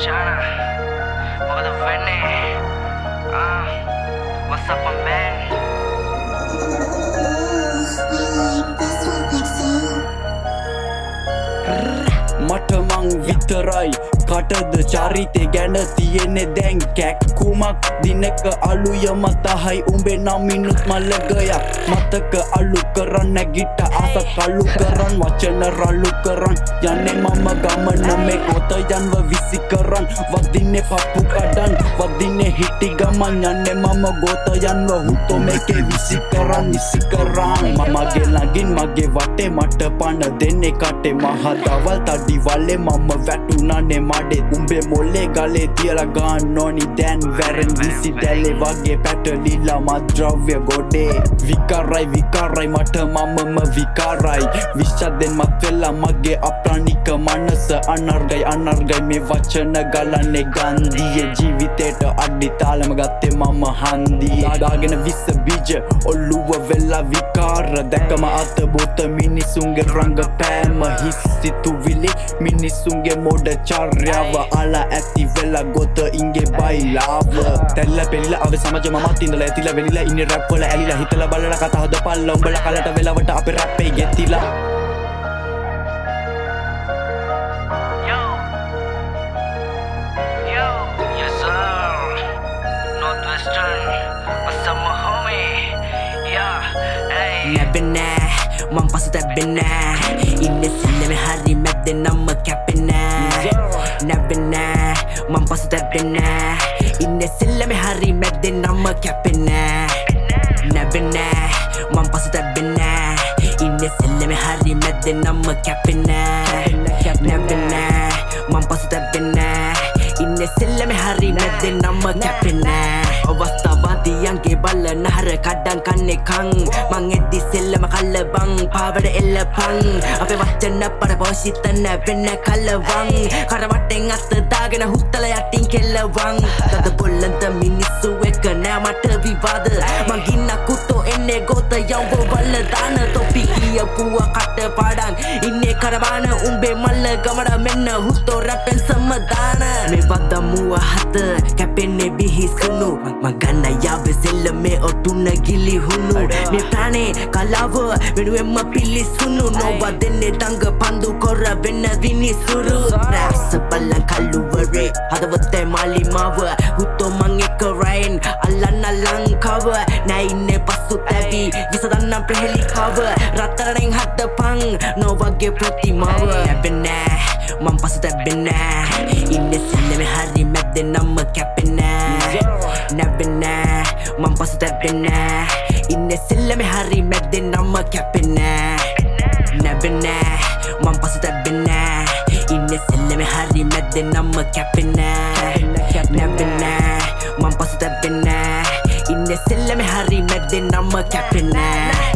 Shana, මොකද වෙන්නේ? What's up my man? මට මං විතරයි කටද චරිතේ ගැන තියෙන්නේ දැන් කැක්කුමක් දිනක අලුය මතහයි උඹේ නමිනුත් මල්ලගයක් මතක අලු කරන් නැගිට ආස කලු කරන් වචන රළු කරන් යන්නේ මම ගමන මේ කොත යන්ව විසි කරන් වදින්නේ පප්පු කඩන් වදින්නේ හිටි ගමන් යන්නේ මම ගෝත යන්ව හුතෝ මේකේ විසි කරන් මමගේ ළඟින් මගේ වටේ මට පණ දෙන්නේ කටේ මහ දවල් තඩි වලේ මම වැටුණානේ මඩේ උඹේ මොලේ ගලේ තියලා ගන්න ඕනි දැන් වැරෙන් විසි දැලේ වගේ පැටලිලා මද්‍රව්‍ය ගොඩේ විකාරයි මට මමම විකාරයි විශ්චදෙන් මත් වෙලා මගේ අප්‍රාණික මනස අනර්ගයි මේ වචන ගලන්නේ ගන්ධිය ජීවිතේට අඩි තාලම ගත්තේ මම හන්දිය දාගෙන විස බීජ ඔළුව වෙලා විකාර දැකම අත බොත මිනිසුන්ගේ රංග පෑම හිස්සිතුවිලි මිනිසුන්ගේ මොඩ චර්යාව අලා ඇති වෙලා ගොත ඉන්ගේ බයිලාව තැල්ල පෙරිලා අව සමජ මමත් ඉඳලා ඇතිලා වෙනිලා ඉන්නේ රැප් වල ඇලිලා හිතලා බලලා කතා හදපල්ලා උඹලා කලට වෙලාවට අපේ රැප්පේ ගෙතිලා Yes sir, Northwestern, what's up my homie? Yeah, hey. නැබෙනෑ මං පසු තැබෙනෑ ඉන්න සිල්ලෙම හරි මැද්දෙ නම්ම කැපෙනෑ නැබෙනෑ මං පසු තැබෙනෑ ඉන්න සිල්ලෙම හරි මැද්දෙ නම්ම කැපෙනෑ නැබෙනෑ මං පසු තැබෙනෑ ඉන්න සිල්ලෙම හරි මැද්දෙ නම්ම කැපෙනෑ නැබෙනෑ මං පසු තැබෙනෑ ඉන්න සිල්ලෙම හරි මැද්දෙ නම්ම කැපෙනෑ අවස්ථාවාදියන්ගේ බල්ල නහර කඩ්ඩන් කන්නේ කං මං එද්දි සෙල්ලම කල්ලබං පාවඩ එල්ලපං අපේ වචන පර පෝෂිතන වෙන්න කල්ලවං කරවටෙන් අත දාගෙන හුත්තල යටින් කෙල්ලවං තද පොල්ලන්ත මිනිස්සු එක නෑ මට විවාද මං ගින්නක් උතෝ එන්නේ ගොත යව්ව වල්ල දාන තොපි කියපුව කට පාඩන් ඉන්නේ කරබාන උඹේ මල්ල ගමඩ මෙන්න හුත්තෝ රැපෙන් සම්මදාන මේ වදමුව හත කැපෙන්නේ බිහිසුණු මගන්න යාව සෙල්ලමේ ඔටුන්න ගිලිහුණු මේ ප්‍රාණේ කලාව වෙනුවෙන්ම පිලිසුණු නොවා දෙන්නේ දඟ පන්දු කොර වෙන්න විනිසුරු රැස බලන් කල්ලුවරේ හදවතේ මාලිමාව හුත්තෝ මං එක රයින් අල්ලන්න ලංකාව නෑ ඉන්නේ පසු තැවි විසදන්නම් ප්‍රහෙලිකාව රත්තරනෙන් හදපං නොවගේ ප්‍රතිමාව නැබෙනෑ මං පසු තැබෙනෑ ඉන්නේ සිල්ලෙම හරි මැද්දෙ නම්ම කැපෙනෑ නැබෙනෑ මං පසු තැබෙනෑ ඉන්නේ සිල්ලෙම හරි මැද්දෙ නම්ම කැපෙනෑ නැබෙනෑ මං පසු තැබෙනෑ ඉන්නේ සිල්ලෙම හරි මැද්දෙ නම්ම කැපෙනෑ නැබෙනෑ මං පසු තැබෙනෑ ඉන්නේ සිල්ලෙම හරි මැද්දෙ නම්ම කැපෙනෑ